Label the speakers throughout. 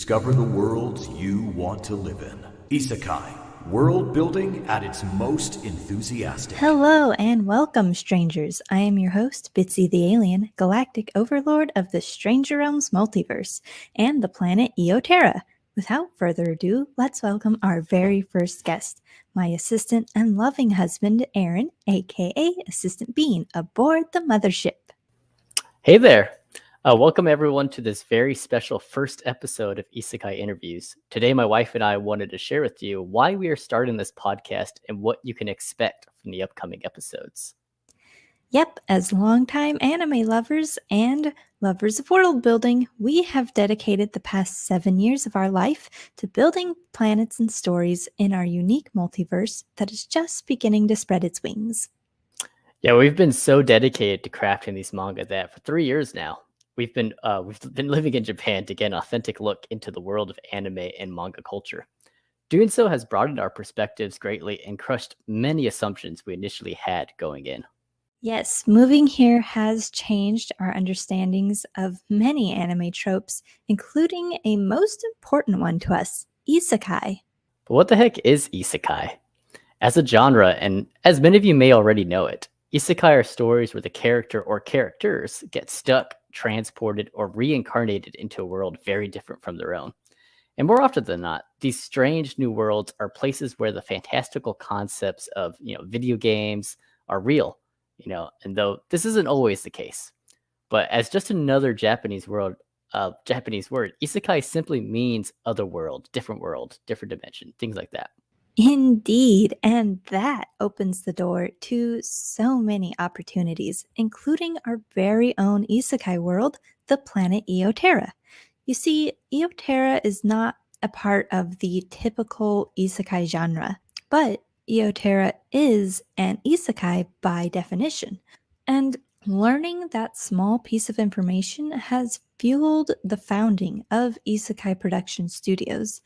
Speaker 1: Discover the worlds you want to live in. Isekai, world building at its most enthusiastic.
Speaker 2: Hello and welcome, strangers. I am your host, Bitsy the Alien, galactic overlord of the Stranger Realms multiverse and the planet Eotera. Without further ado, let's welcome our very first guest, my assistant and loving husband, Aaron, aka Assistant Bean, aboard the Mothership.
Speaker 3: Hey there! Welcome everyone to this very special first episode of Isekai Interviews. Today, my wife and I wanted to share with you why we are starting this podcast and what you can expect from the upcoming episodes.
Speaker 2: Yep, as longtime anime lovers and lovers of world building, we have dedicated the past 7 years of our life to building planets and stories in our unique multiverse that is just beginning to spread its wings.
Speaker 3: Yeah, we've been so dedicated to crafting these manga that for 3 years now, we've been living in Japan to get an authentic look into the world of anime and manga culture. Doing so has broadened our perspectives greatly and crushed many assumptions we initially had going in.
Speaker 2: Yes, moving here has changed our understandings of many anime tropes, including a most important one to us, Isekai.
Speaker 3: But what the heck is Isekai? As a genre, and as many of you may already know it, Isekai are stories where the character or characters get stuck, transported, or reincarnated into a world very different from their own. And more often than not, these strange new worlds are places where the fantastical concepts of, video games are real, and though this isn't always the case. But as just another Japanese word, Isekai simply means other world, different dimension, things like that.
Speaker 2: Indeed, and that opens the door to so many opportunities, including our very own Isekai world, the planet Eotera. You see, Eotera is not a part of the typical Isekai genre, but Eotera is an Isekai by definition. And learning that small piece of information has fueled the founding of Isekai Production Studios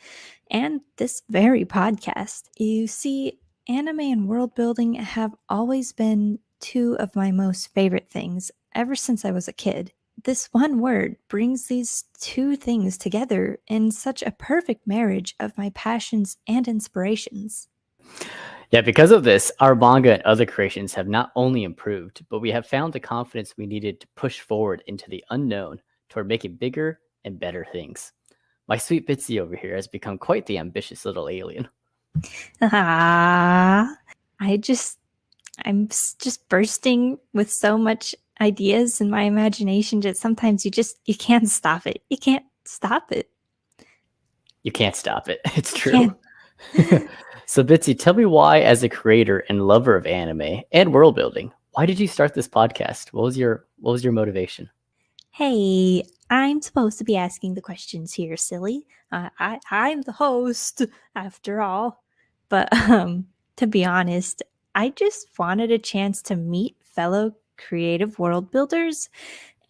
Speaker 2: and this very podcast. You see, anime and world building have always been two of my most favorite things ever since I was a kid. This one word brings these two things together in such a perfect marriage of my passions and inspirations.
Speaker 3: Yeah, because of this, our manga and other creations have not only improved, but we have found the confidence we needed to push forward into the unknown toward making bigger and better things. My sweet Bitsy over here has become quite the ambitious little alien.
Speaker 2: I'm just bursting with so much ideas in my imagination that sometimes you can't stop it. You can't stop it.
Speaker 3: You can't stop it. It's true. So Bitsy, tell me why, as a creator and lover of anime and world building, why did you start this podcast? What was your motivation?
Speaker 2: Hey, I'm supposed to be asking the questions here, silly. I'm the host, after all. But to be honest, I just wanted a chance to meet fellow creative world builders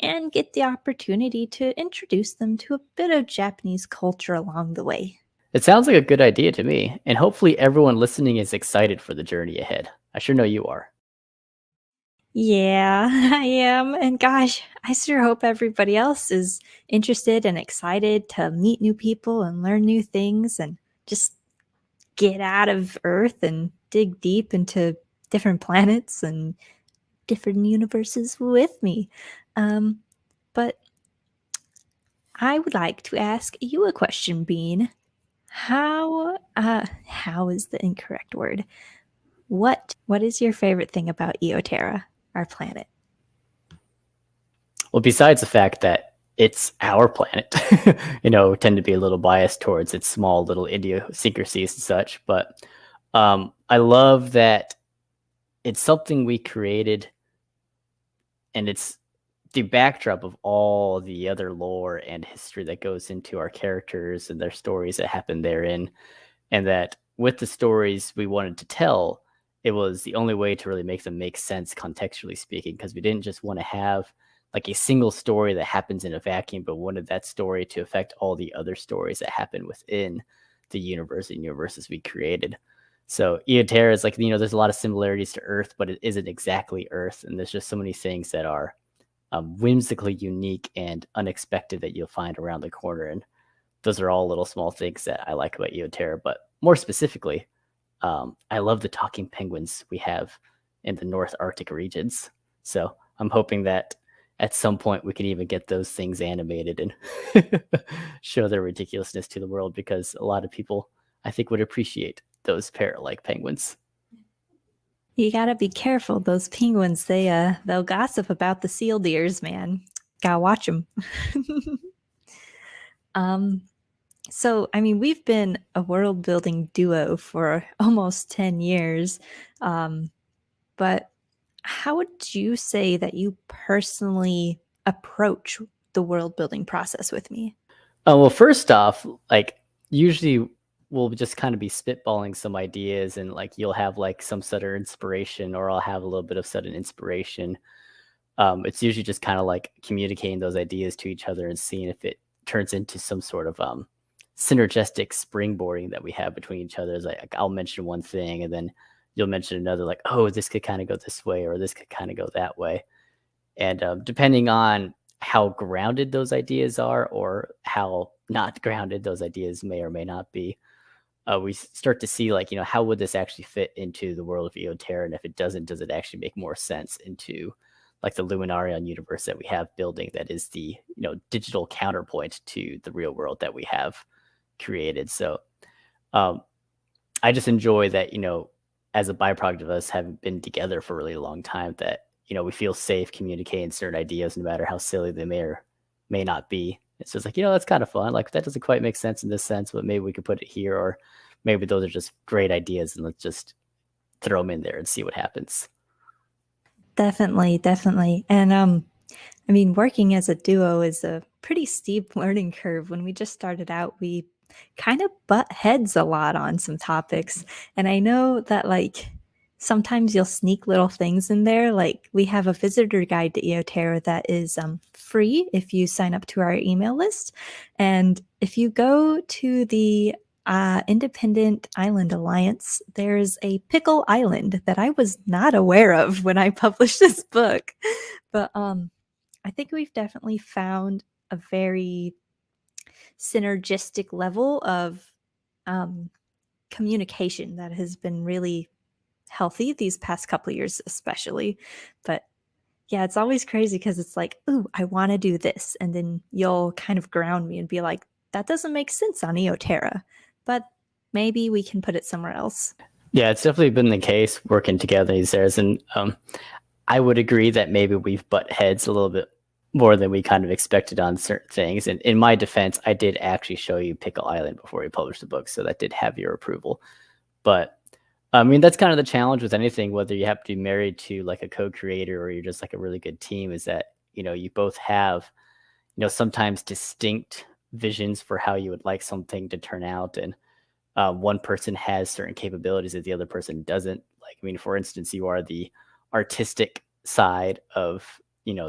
Speaker 2: and get the opportunity to introduce them to a bit of Japanese culture along the way.
Speaker 3: It sounds like a good idea to me, and hopefully everyone listening is excited for the journey ahead. I sure know you are.
Speaker 2: Yeah, I am. And gosh, I sure hope everybody else is interested and excited to meet new people and learn new things and just get out of Earth and dig deep into different planets and different universes with me. But I would like to ask you a question, Bean. How is the incorrect word? What is your favorite thing about Eotera, our planet?
Speaker 3: Well, besides the fact that it's our planet, tend to be a little biased towards its small little idiosyncrasies and such, but I love that it's something we created, and it's the backdrop of all the other lore and history that goes into our characters and their stories that happen therein. And that with the stories we wanted to tell, it was the only way to really make them make sense contextually speaking, because we didn't just want to have like a single story that happens in a vacuum, but wanted that story to affect all the other stories that happen within the universe and universes we created. So Eotera is like, there's a lot of similarities to Earth, but it isn't exactly Earth. And there's just so many things that are whimsically unique and unexpected that you'll find around the corner. And those are all little small things that I like about Eotera. But more specifically, I love the talking penguins we have in the North Arctic regions. So I'm hoping that at some point we can even get those things animated and show their ridiculousness to the world, because a lot of people, I think, would appreciate those parrot-like penguins.
Speaker 2: You gotta be careful. Those penguins, they'll gossip about the seal deers, man. Gotta watch them. So, I mean, we've been a world building duo for almost 10 years. But how would you say that you personally approach the world building process with me?
Speaker 3: Oh, well, first off, like usually we'll just kind of be spitballing some ideas, and like you'll have like some sudden inspiration, or I'll have a little bit of sudden inspiration. It's usually just kind of like communicating those ideas to each other and seeing if it turns into some sort of synergistic springboarding that we have between each other. Is like I'll mention one thing and then you'll mention another, like, oh, this could kind of go this way or this could kind of go that way. And depending on how grounded those ideas are or how not grounded those ideas may or may not be, we start to see, like, how would this actually fit into the world of Eotera? And if it doesn't, does it actually make more sense into like the Luminarion universe that we have building, that is the digital counterpoint to the real world that we have created. So um, I just enjoy that, as a byproduct of us having been together for a really long time, that we feel safe communicating certain ideas, no matter how silly they may or may not be. It's just like, that's kind of fun. Like, that doesn't quite make sense in this sense, but maybe we could put it here, or maybe those are just great ideas and let's just throw them in there and see what happens.
Speaker 2: Definitely, definitely. And I mean, working as a duo is a pretty steep learning curve. When we just started out, we kind of butt heads a lot on some topics. And I know that, like, sometimes you'll sneak little things in there. Like, we have a visitor guide to Eotera that is free if you sign up to our email list. And if you go to the Independent Island Alliance, there's a pickle island that I was not aware of when I published this book. But I think we've definitely found a very synergistic level of communication that has been really healthy these past couple of years, especially. But yeah, it's always crazy because it's like, ooh, I want to do this. And then you'll kind of ground me and be like, that doesn't make sense on Eotera, but maybe we can put it somewhere else.
Speaker 3: Yeah, it's definitely been the case working together these days. And I would agree that maybe we've butt heads a little bit more than we kind of expected on certain things. And in my defense, I did actually show you Pickle Island before we published the book, so that did have your approval. But I mean, that's kind of the challenge with anything, whether you have to be married to like a co-creator or you're just like a really good team, is that, you both have, sometimes distinct visions for how you would like something to turn out. And one person has certain capabilities that the other person doesn't. Like, I mean, for instance, you are the artistic side of,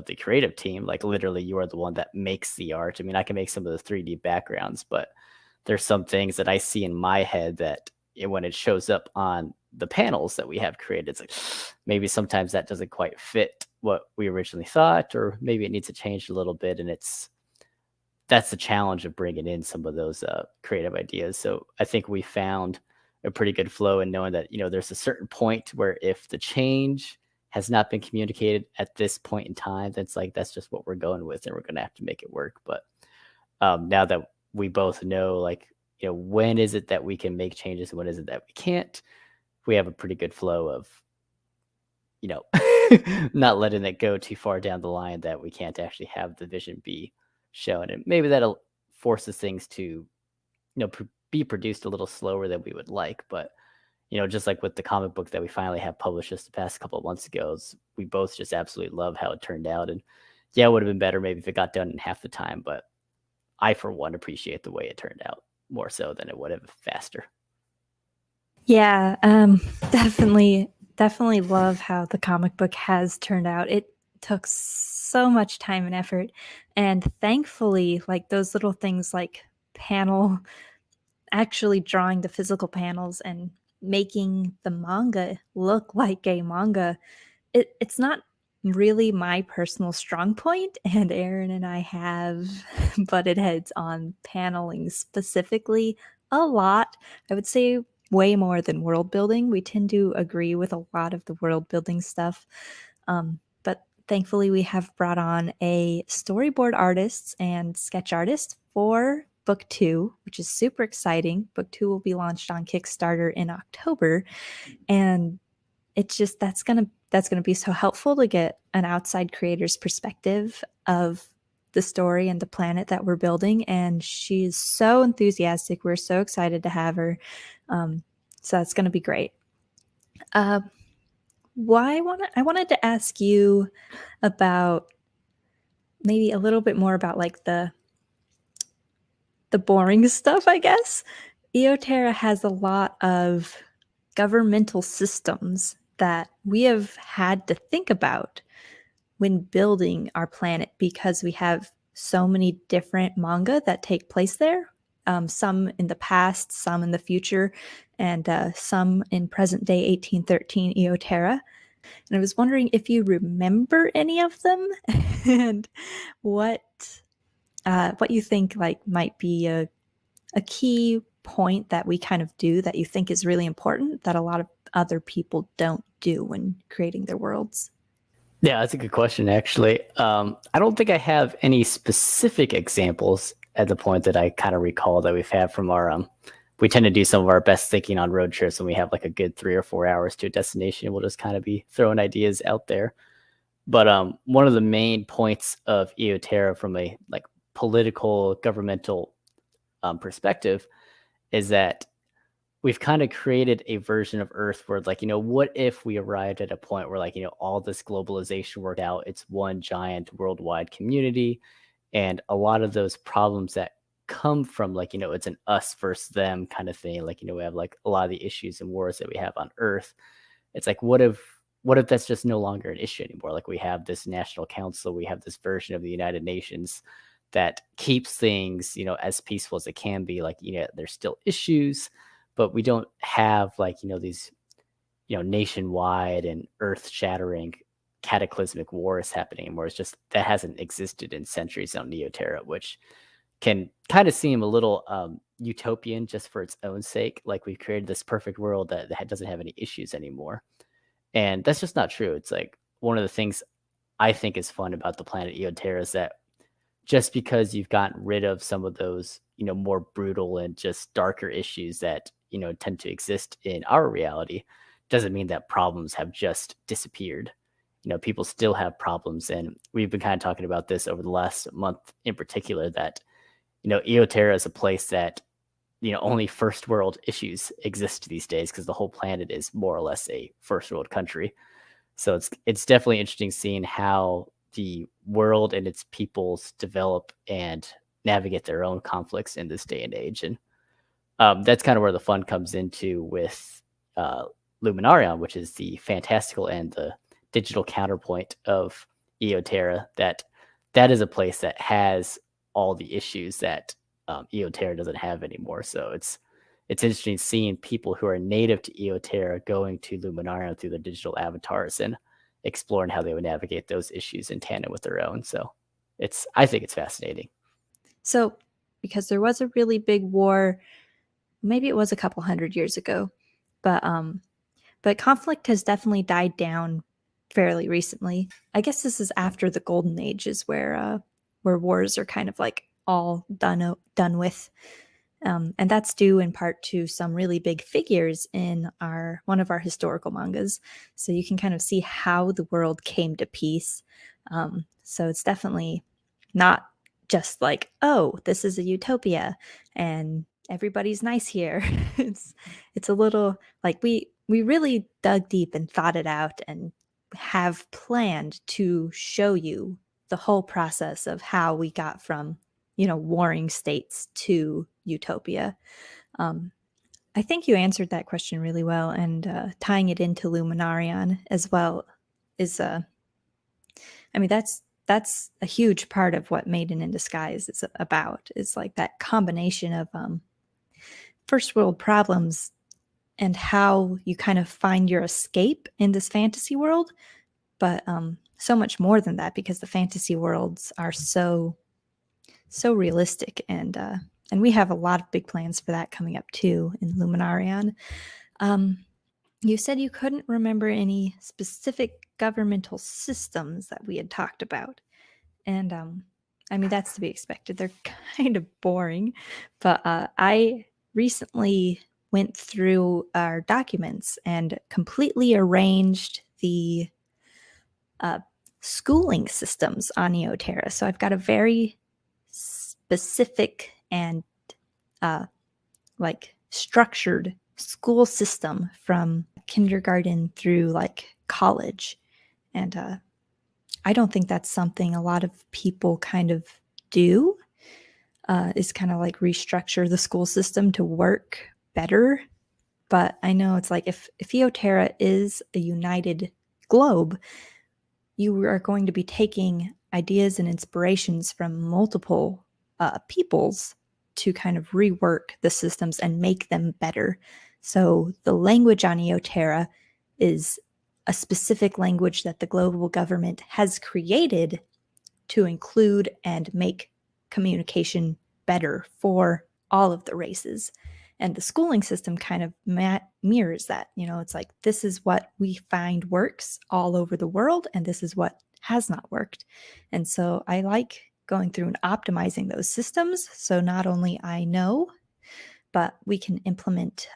Speaker 3: the creative team. Like, literally, you are the one that makes the art. I mean, I can make some of the 3D backgrounds, but there's some things that I see in my head that when it shows up on the panels that we have created, it's like maybe sometimes that doesn't quite fit what we originally thought, or maybe it needs to change a little bit. And that's the challenge of bringing in some of those creative ideas. So I think we found a pretty good flow in knowing that, there's a certain point where if the change has not been communicated at this point in time, that's like, that's just what we're going with, and we're going to have to make it work. But now that we both know, like, when is it that we can make changes and when is it that we can't, we have a pretty good flow of, not letting it go too far down the line that we can't actually have the vision be shown. And maybe that'll forces things to, be produced a little slower than we would like. But, just like with the comic book that we finally have published just the past couple of months ago, we both just absolutely love how it turned out. And yeah, it would have been better maybe if it got done in half the time, but I, for one, appreciate the way it turned out more so than it would have faster.
Speaker 2: Yeah, definitely love how the comic book has turned out. It took so much time and effort, and thankfully, like, those little things like actually drawing the physical panels and making the manga look like a manga, it's not really my personal strong point, and Aaron and I have butted heads on paneling specifically a lot. I would say way more than world building. We tend to agree with a lot of the world building stuff. But thankfully, we have brought on a storyboard artist and sketch artist for book 2, which is super exciting. Book 2 will be launched on Kickstarter in October, and it's just that's gonna be so helpful to get an outside creator's perspective of the story and the planet that we're building. And she's so enthusiastic. We're so excited to have her. So that's gonna be great. I wanted to ask you about maybe a little bit more about like the boring stuff, I guess. Eotera has a lot of governmental systems that we have had to think about when building our planet because we have so many different manga that take place there. Some in the past, some in the future, and some in present day 1813 Eotera. And I was wondering if you remember any of them and what you think like might be a key point that we kind of do that you think is really important that a lot of other people don't do when creating their worlds?
Speaker 3: Yeah, that's a good question, actually. I don't think I have any specific examples at the point that I kind of recall that we've had from our. We tend to do some of our best thinking on road trips when we have like a good 3 or 4 hours to a destination. We'll just kind of be throwing ideas out there. But one of the main points of Eotera from a like political governmental perspective is that we've kind of created a version of Earth where like, what if we arrived at a point where like, all this globalization worked out, it's one giant worldwide community, and a lot of those problems that come from like, it's an us versus them kind of thing. Like, we have like a lot of the issues and wars that we have on Earth. It's like, what if that's just no longer an issue anymore? Like we have this national council, we have this version of the United Nations that keeps things, as peaceful as it can be. Like, there's still issues, but we don't have like, these, nationwide and earth shattering cataclysmic wars happening anymore. It's just that hasn't existed in centuries on Neoterra, which can kind of seem a little utopian just for its own sake. Like we've created this perfect world that doesn't have any issues anymore. And that's just not true. It's like one of the things I think is fun about the planet Eotera is that just because you've gotten rid of some of those, more brutal and just darker issues that, tend to exist in our reality, doesn't mean that problems have just disappeared. People still have problems. And we've been kind of talking about this over the last month in particular, that, Eotera is a place that, only first world issues exist these days because the whole planet is more or less a first world country. So it's definitely interesting seeing how the world and its peoples develop and navigate their own conflicts in this day and age. And that's kind of where the fun comes into with Luminarion, which is the fantastical and the digital counterpoint of Eotera. That is a place that has all the issues that Eotera doesn't have anymore. So it's interesting seeing people who are native to Eotera going to Luminarion through their digital avatars and exploring how they would navigate those issues in tandem with their own. So I think it's fascinating.
Speaker 2: So because there was a really big war, maybe it was a couple hundred years ago, but conflict has definitely died down fairly recently. I guess this is after the golden ages where wars are kind of like all done with. And that's due in part to some really big figures in one of our historical mangas. So you can kind of see how the world came to peace. So it's definitely not just like, oh, this is a utopia and everybody's nice here. it's a little like we really dug deep and thought it out and have planned to show you the whole process of how we got from warring states to utopia. I think you answered that question really well, and tying it into Luminarion as well is that's a huge part of what Maiden in Disguise is about. It's like that combination of first world problems and how you kind of find your escape in this fantasy world, but so much more than that, because the fantasy worlds are so realistic, and we have a lot of big plans for that coming up too in Luminarion. You said you couldn't remember any specific governmental systems that we had talked about, and I mean, that's to be expected. They're kind of boring, but I recently went through our documents and completely arranged the schooling systems on Eotera. So I've got a very specific and like structured school system from kindergarten through like college. And I don't think that's something a lot of people kind of do, is kind of like restructure the school system to work better. But I know it's like if Eotera is a united globe, you are going to be taking ideas and inspirations from multiple peoples to kind of rework the systems and make them better. So the language on Eotera is a specific language that the global government has created to include and make communication better for all of the races. And the schooling system kind of mirrors that. It's like, this is what we find works all over the world, and this is what has not worked. And so I like going through and optimizing those systems. So not only I know, but we can implement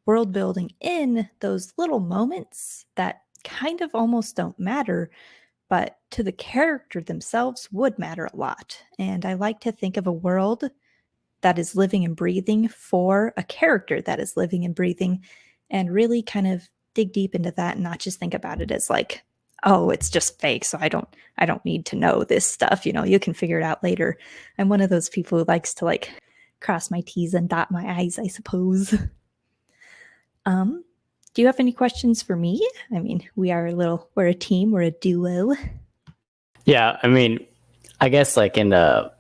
Speaker 2: world building in those little moments that kind of almost don't matter, but to the character themselves would matter a lot. And I like to think of a world that is living and breathing for a character that is living and breathing, and really kind of dig deep into that and not just think about it as like, oh, it's just fake, so I don't need to know this stuff. You can figure it out later. I'm one of those people who likes to like cross my T's and dot my I's, I suppose. Do you have any questions for me? I mean, we're a team, we're a duo.
Speaker 3: Yeah, I mean, I guess like in the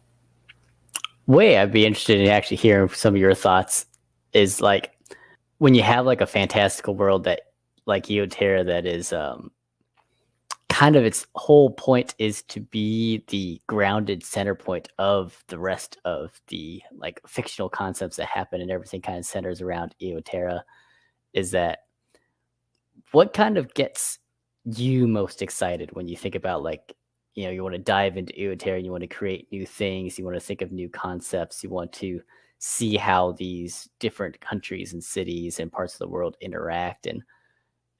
Speaker 3: way I'd be interested in actually hearing some of your thoughts is like when you have like a fantastical world that like Eotera that is kind of its whole point is to be the grounded center point of the rest of the like fictional concepts that happen, and everything kind of centers around Eotera. Is that what kind of gets you most excited when you think about like, you want to dive into Eotera, you want to create new things, you want to think of new concepts, you want to see how these different countries and cities and parts of the world interact. And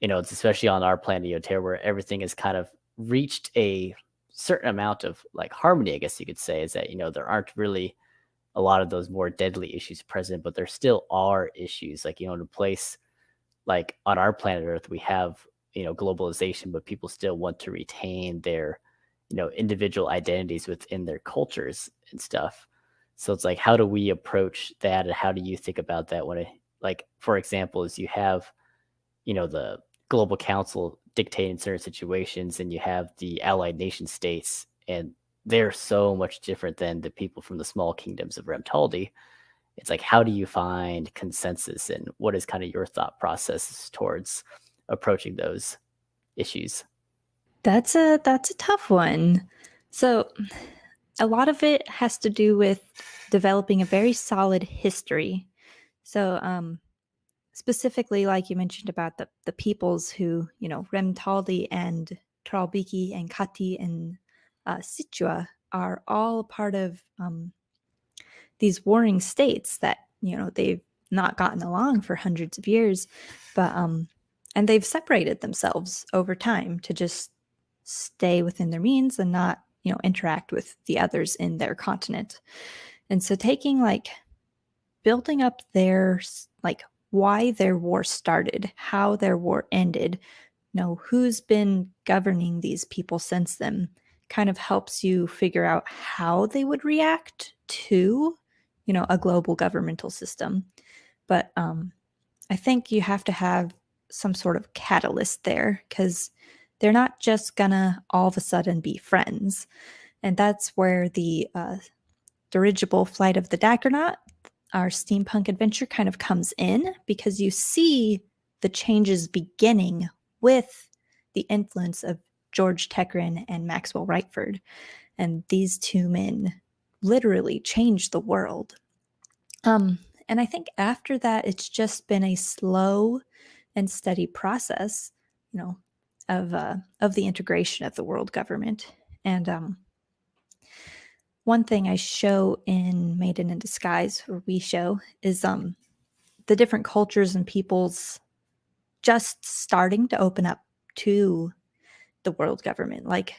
Speaker 3: it's especially on our planet Eotera where everything has kind of reached a certain amount of like harmony, I guess you could say, is that there aren't really a lot of those more deadly issues present, but there still are issues. Like in a place like on our planet Earth, we have globalization, but people still want to retain their individual identities within their cultures and stuff. So it's like, how do we approach that, and how do you think about that when like, for example, is you have the global council dictating certain situations, and you have the allied nation states, and they're so much different than the people from the small kingdoms of Remtaldi. It's like, how do you find consensus, and what is kind of your thought process towards approaching those issues?
Speaker 2: That's a tough one. So a lot of it has to do with developing a very solid history. So specifically, like you mentioned about the peoples who, Remtaldi and Tralbiki and Kati and Situa are all part of these warring states that, they've not gotten along for hundreds of years, but and they've separated themselves over time to just stay within their means and not, interact with the others in their continent. And so taking like building up their like why their war started, how their war ended, who's been governing these people since then, kind of helps you figure out how they would react to, a global governmental system. But I think you have to have some sort of catalyst there, because they're not just gonna all of a sudden be friends. And that's where the dirigible Flight of the Daggernaut, our steampunk adventure, kind of comes in, because you see the changes beginning with the influence of George Tekrin and Maxwell Rightford. And these two men literally changed the world. And I think after that, it's just been a slow and steady process, you know, of the integration of the world government. And one thing I show in Maiden in Disguise, or we show, is the different cultures and peoples just starting to open up to the world government. Like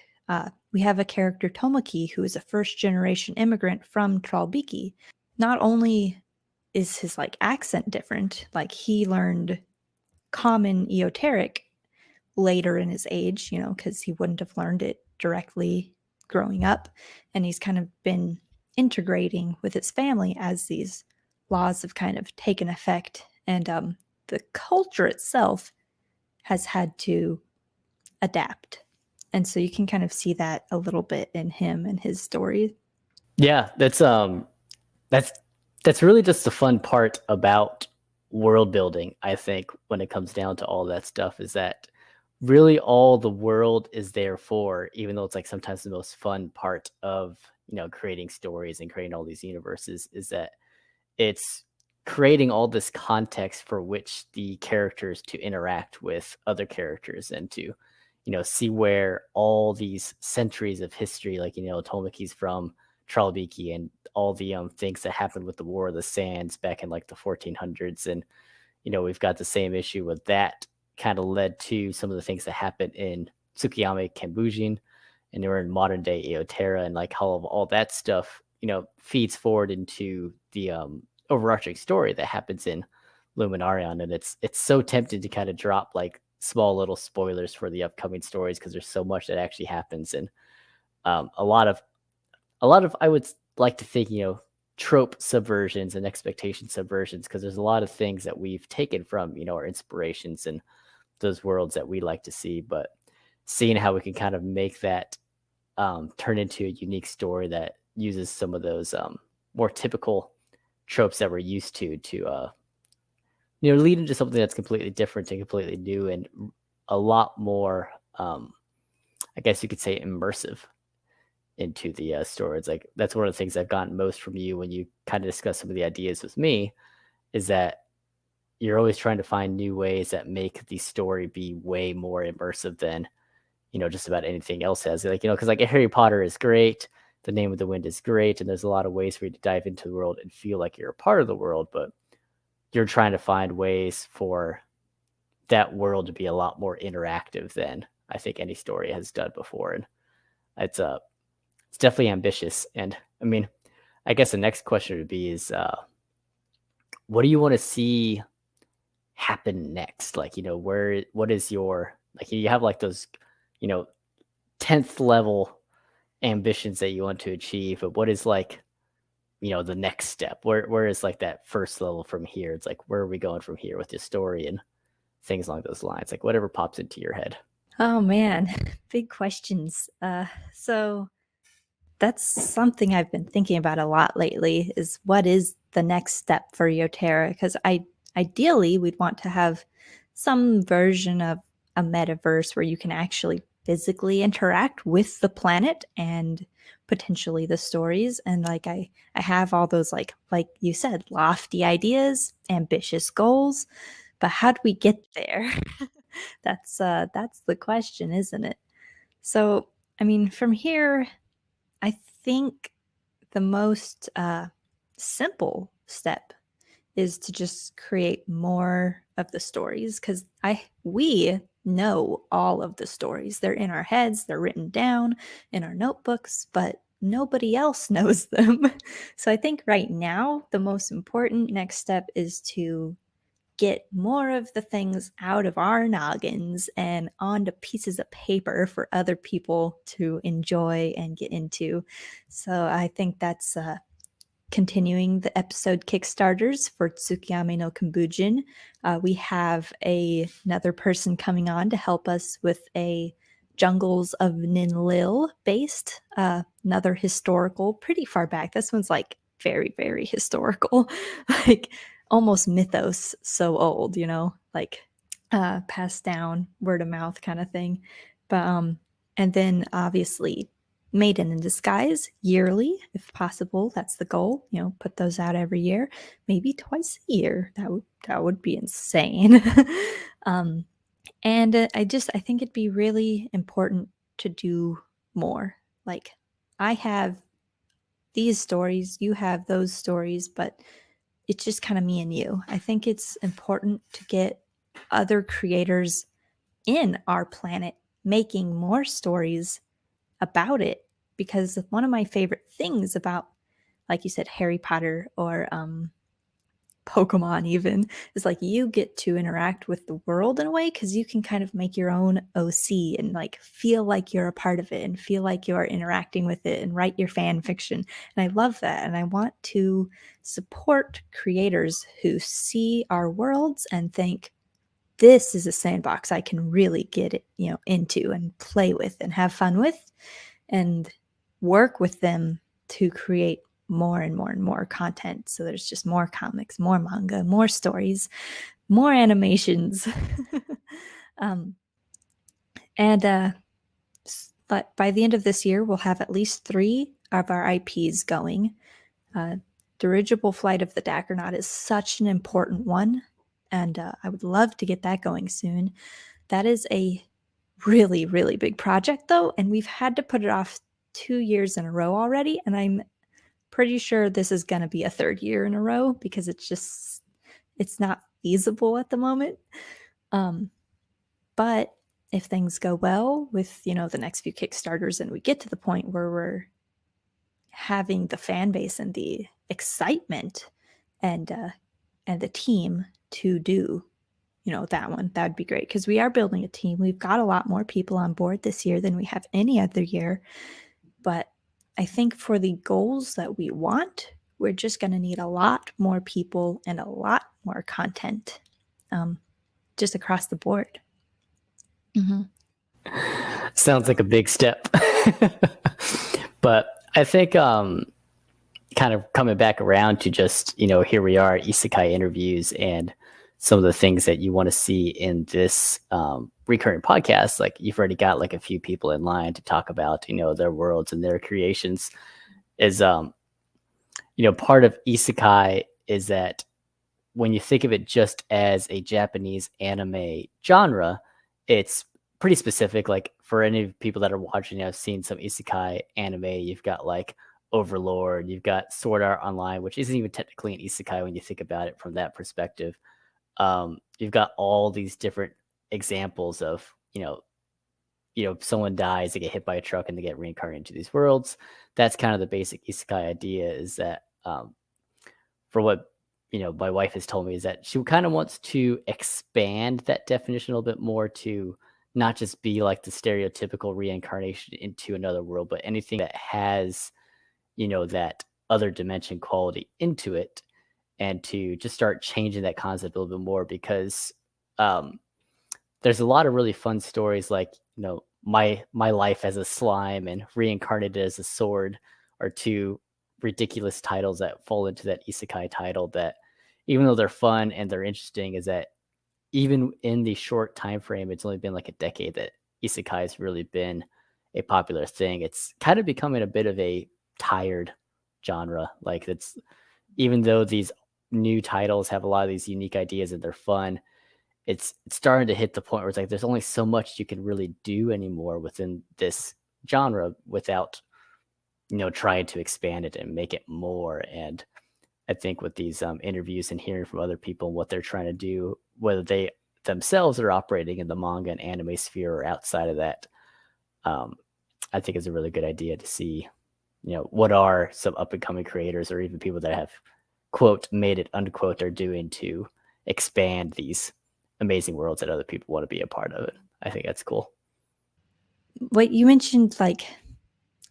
Speaker 2: we have a character, Tomoki, who is a first generation immigrant from Tralbiki. Not only is his like accent different, like he learned common eoteric later in his age, you know, because he wouldn't have learned it directly growing up. And he's kind of been integrating with his family as these laws have kind of taken effect. And the culture itself has had to adapt. And so you can kind of see that a little bit in him and his story.
Speaker 3: Yeah, that's really just the fun part about world building, I think, when it comes down to all that stuff, is that really all the world is there for, even though it's like sometimes the most fun part of, you know, creating stories and creating all these universes, is that it's creating all this context for which the characters to interact with other characters and to, you know, see where all these centuries of history, like, you know, Tomoki's from Tralbiki and all the things that happened with the War of the Sands back in like the 1400s. And, you know, we've got the same issue with that kind of led to some of the things that happened in Tsukiyama Kambujin and they were in modern day Eotera, and like how all that stuff, you know, feeds forward into the overarching story that happens in Luminarion. And it's so tempting to kind of drop like small little spoilers for the upcoming stories because there's so much that actually happens. And a lot of I would like to think, you know, trope subversions and expectation subversions, because there's a lot of things that we've taken from, you know, our inspirations and those worlds that we like to see, but seeing how we can kind of make that turn into a unique story that uses some of those more typical tropes that we're used to you know, lead into something that's completely different and completely new and a lot more I guess you could say immersive into the story. It's like that's one of the things I've gotten most from you when you kind of discuss some of the ideas with me, is that you're always trying to find new ways that make the story be way more immersive than, you know, just about anything else has. Like, you know, because like Harry Potter is great, The Name of the Wind is great, and there's a lot of ways for you to dive into the world and feel like you're a part of the world, but you're trying to find ways for that world to be a lot more interactive than I think any story has done before. And it's definitely ambitious. And I mean, I guess the next question would be is what do you want to see happen next? Like, you know, what is your, like, you have like those, you know, 10th level ambitions that you want to achieve, but what is like, you know, the next step? Where is like that first level from here? It's like, where are we going from here with this story and things along those lines? Like whatever pops into your head.
Speaker 2: Oh man, big questions. So that's something I've been thinking about a lot lately, is what is the next step for Eotera? Because ideally we'd want to have some version of a metaverse where you can actually physically interact with the planet and potentially the stories. And like I have all those like you said, lofty ideas, ambitious goals, but how do we get there? That's the question, isn't it? So I mean, from here, I think the most simple step is to just create more of the stories, because we know all of the stories. They're in our heads, they're written down in our notebooks, but nobody else knows them. So I think right now the most important next step is to get more of the things out of our noggins and onto pieces of paper for other people to enjoy and get into. So I think that's continuing the episode Kickstarters for Tsukiyama no Kambujin. We have another person coming on to help us with a Jungles of Ninlil based, another historical, pretty far back. This one's like very, very historical, like almost mythos, so old, you know, like passed down word of mouth kind of thing. But And then obviously Maiden in Disguise yearly, if possible. That's the goal. Put those out every year, maybe twice a year. That would be insane. And I think it'd be really important to do more. Like, I have these stories, you have those stories, but it's just kind of me and you. I think it's important to get other creators in our planet making more stories about it, because one of my favorite things about, like you said, Harry Potter or Pokemon even, is like you get to interact with the world in a way, because you can kind of make your own OC and like feel like you're a part of it and feel like you're interacting with it and write your fan fiction. And I love that. And I want to support creators who see our worlds and think, this is a sandbox I can really get it, into and play with and have fun with, and work with them to create more and more and more content. So there's just more comics, more manga, more stories, more animations. And but by the end of this year, we'll have at least 3 of our IPs going. Dirigible Flight of the Daggernaut is such an important one, and I would love to get that going soon. That is a really, really big project, though, and we've had to put it off 2 years in a row already, and I'm pretty sure this is going to be a 3rd year in a row, because it's not feasible at the moment. But if things go well with, the next few Kickstarters, and we get to the point where we're having the fan base and the excitement and the team to do, that one, that'd be great, because we are building a team. We've got a lot more people on board this year than we have any other year. But I think for the goals that we want, we're just going to need a lot more people and a lot more content, just across the board. Mm-hmm.
Speaker 3: Sounds like a big step. But I think kind of coming back around to just, here we are, Isekai interviews and some of the things that you want to see in this recurring podcast. Like, you've already got like a few people in line to talk about, their worlds and their creations. Is part of Isekai is that when you think of it just as a Japanese anime genre, it's pretty specific. Like, for any people that are watching, I've seen some Isekai anime. You've got like Overlord, you've got Sword Art Online, which isn't even technically an Isekai when you think about it from that perspective. You've got all these different examples of, someone dies, they get hit by a truck, and they get reincarnated into these worlds. That's kind of the basic Isekai idea, is that for what, my wife has told me, is that she kind of wants to expand that definition a little bit more to not just be like the stereotypical reincarnation into another world, but anything that has, that other dimension quality into it, and to just start changing that concept a little bit more, because there's a lot of really fun stories, like, my life as a slime and reincarnated as a sword are 2 ridiculous titles that fall into that Isekai title, that even though they're fun and they're interesting, is that even in the short time frame, it's only been like a decade that Isekai has really been a popular thing. It's kind of becoming a bit of a tired genre. Like, it's, even though these new titles have a lot of these unique ideas and they're fun, it's starting to hit the point where it's like there's only so much you can really do anymore within this genre without, trying to expand it and make it more. And I think with these interviews and hearing from other people what they're trying to do, whether they themselves are operating in the manga and anime sphere or outside of that, I think it's a really good idea to see, what are some up and coming creators, or even people that have, quote, made it, unquote, are doing to expand these amazing worlds that other people want to be a part of it. I think that's cool.
Speaker 2: What you mentioned, like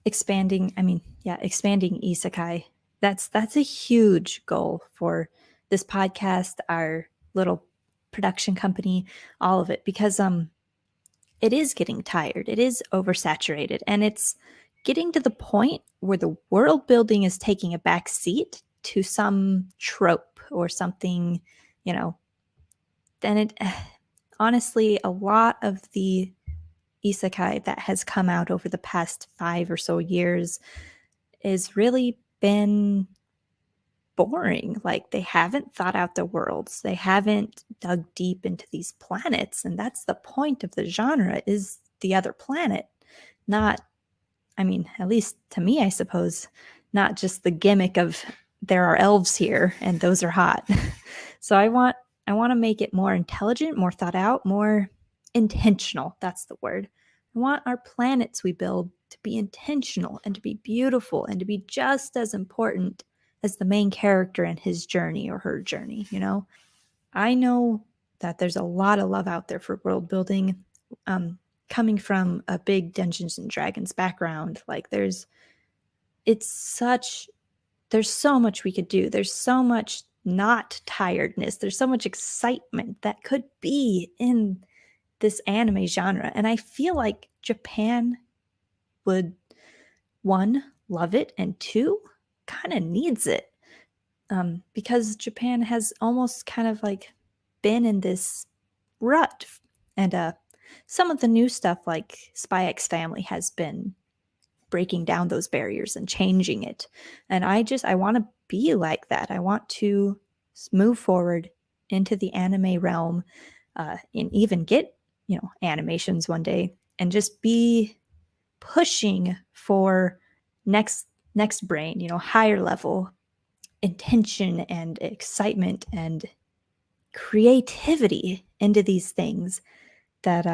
Speaker 2: expanding Isekai, that's a huge goal for this podcast, our little production company, all of it, because it is getting tired, it is oversaturated, and it's getting to the point where the world building is taking a back seat to some trope or something, then it honestly, a lot of the isekai that has come out over the past 5 or so years is really been boring. Like, they haven't thought out the worlds. They haven't dug deep into these planets, and that's the point of the genre, is the other planet. Not, I mean, at least to me, I suppose, not just the gimmick of there are elves here and those are hot. So I want to make it more intelligent, more thought out, more intentional. That's the word. I want our planets we build to be intentional and to be beautiful and to be just as important as the main character and his journey or her journey, you know? I know that there's a lot of love out there for world building. Coming from a big Dungeons and Dragons background, like there's so much we could do. There's so much not tiredness. There's so much excitement that could be in this anime genre. And I feel like Japan would, one, love it, and two, kind of needs it. Because Japan has almost kind of like been in this rut. And some of the new stuff like Spy X Family has been breaking down those barriers and changing it. And I want to be like that. I want to move forward into the anime realm, and even get, animations one day, and just be pushing for next brain, higher level intention and excitement and creativity into these things that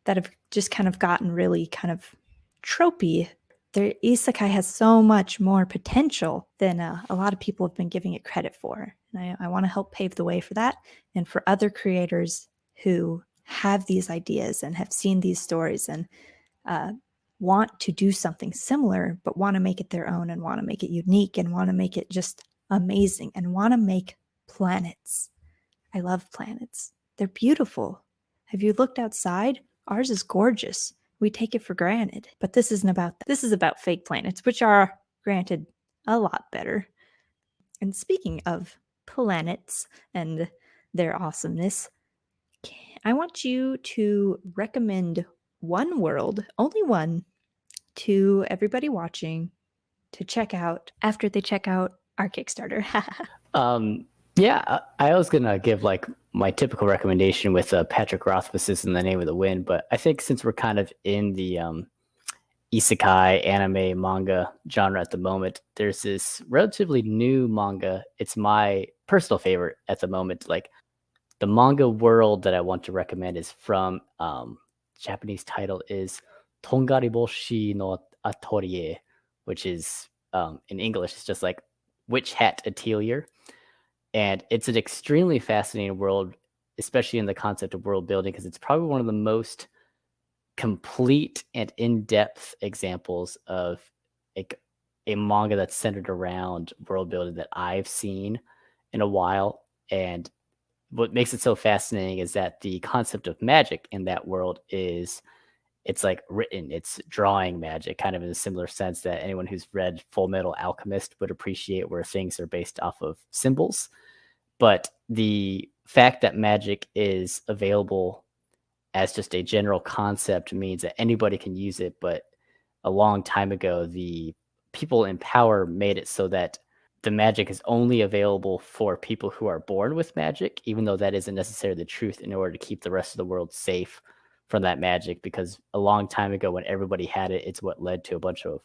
Speaker 2: have just kind of gotten really kind of tropey. The isekai has so much more potential than a lot of people have been giving it credit for. And I want to help pave the way for that, and for other creators who have these ideas and have seen these stories and want to do something similar, but want to make it their own and want to make it unique and want to make it just amazing and want to make planets. I love planets. They're beautiful. Have you looked outside? Ours is gorgeous. We take it for granted. But this isn't about that. This is about fake planets, which are, granted, a lot better. And speaking of planets and their awesomeness, I want you to recommend one world, only one, to everybody watching to check out after they check out our Kickstarter.
Speaker 3: Yeah, I was gonna give like my typical recommendation with Patrick Rothfuss's In the Name of the Wind, but I think since we're kind of in the isekai anime manga genre at the moment, there's this relatively new manga. It's my personal favorite at the moment. Like, the manga world that I want to recommend is from Japanese title is Tongariboshi no Atelier, which is in English it's just like Witch Hat Atelier. And it's an extremely fascinating world, especially in the concept of world building, because it's probably one of the most complete and in-depth examples of a manga that's centered around world building that I've seen in a while. And what makes it so fascinating is that the concept of magic in that world is, it's like written, it's drawing magic, kind of in a similar sense that anyone who's read Full Metal Alchemist would appreciate, where things are based off of symbols. But the fact that magic is available as just a general concept means that anybody can use it. But a long time ago, the people in power made it so that the magic is only available for people who are born with magic, even though that isn't necessarily the truth, in order to keep the rest of the world safe from that magic. Because a long time ago, when everybody had it, it's what led to a bunch of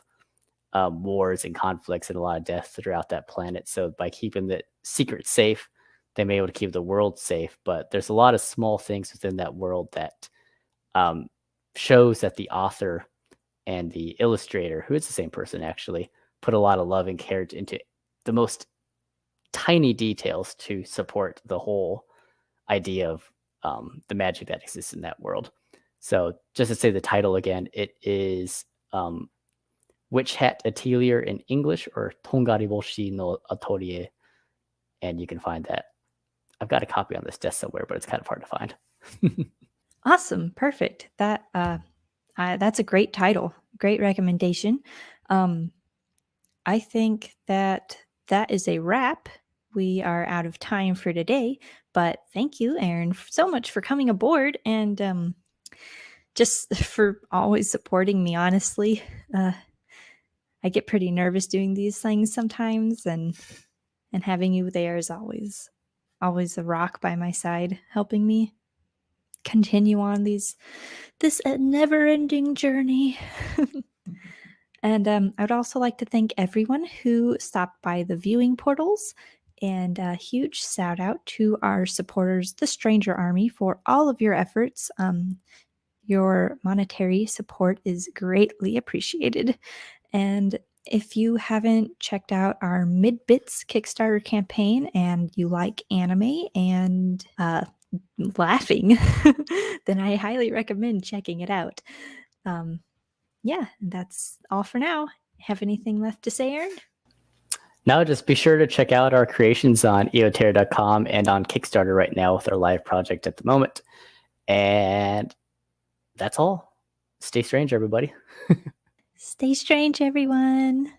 Speaker 3: wars and conflicts and a lot of death throughout that planet. So by keeping the secret safe, they may be able to keep the world safe. But there's a lot of small things within that world that shows that the author and the illustrator, who is the same person actually, put a lot of love and care into the most tiny details to support the whole idea of the magic that exists in that world. So just to say the title again, it is Witch Hat Atelier in English, or Tongariboshi no Atelier. And you can find that. I've got a copy on this desk somewhere, but it's kind of hard to find.
Speaker 2: Awesome. Perfect. That's a great title. Great recommendation. I think that is a wrap. We are out of time for today, but thank you, Aaron, so much for coming aboard and just for always supporting me, honestly. I get pretty nervous doing these things sometimes, and having you there is always a rock by my side, helping me continue on this never-ending journey. And I'd also like to thank everyone who stopped by the viewing portals, and a huge shout out to our supporters, the Stranger Army, for all of your efforts. Your monetary support is greatly appreciated. And if you haven't checked out our MiDBits Kickstarter campaign and you like anime and laughing, then I highly recommend checking it out. Yeah, that's all for now. Have anything left to say, Aaron?
Speaker 3: Now, just be sure to check out our creations on eotera.com and on Kickstarter right now with our live project at the moment. And that's all. Stay strange, everybody.
Speaker 2: Stay strange, everyone.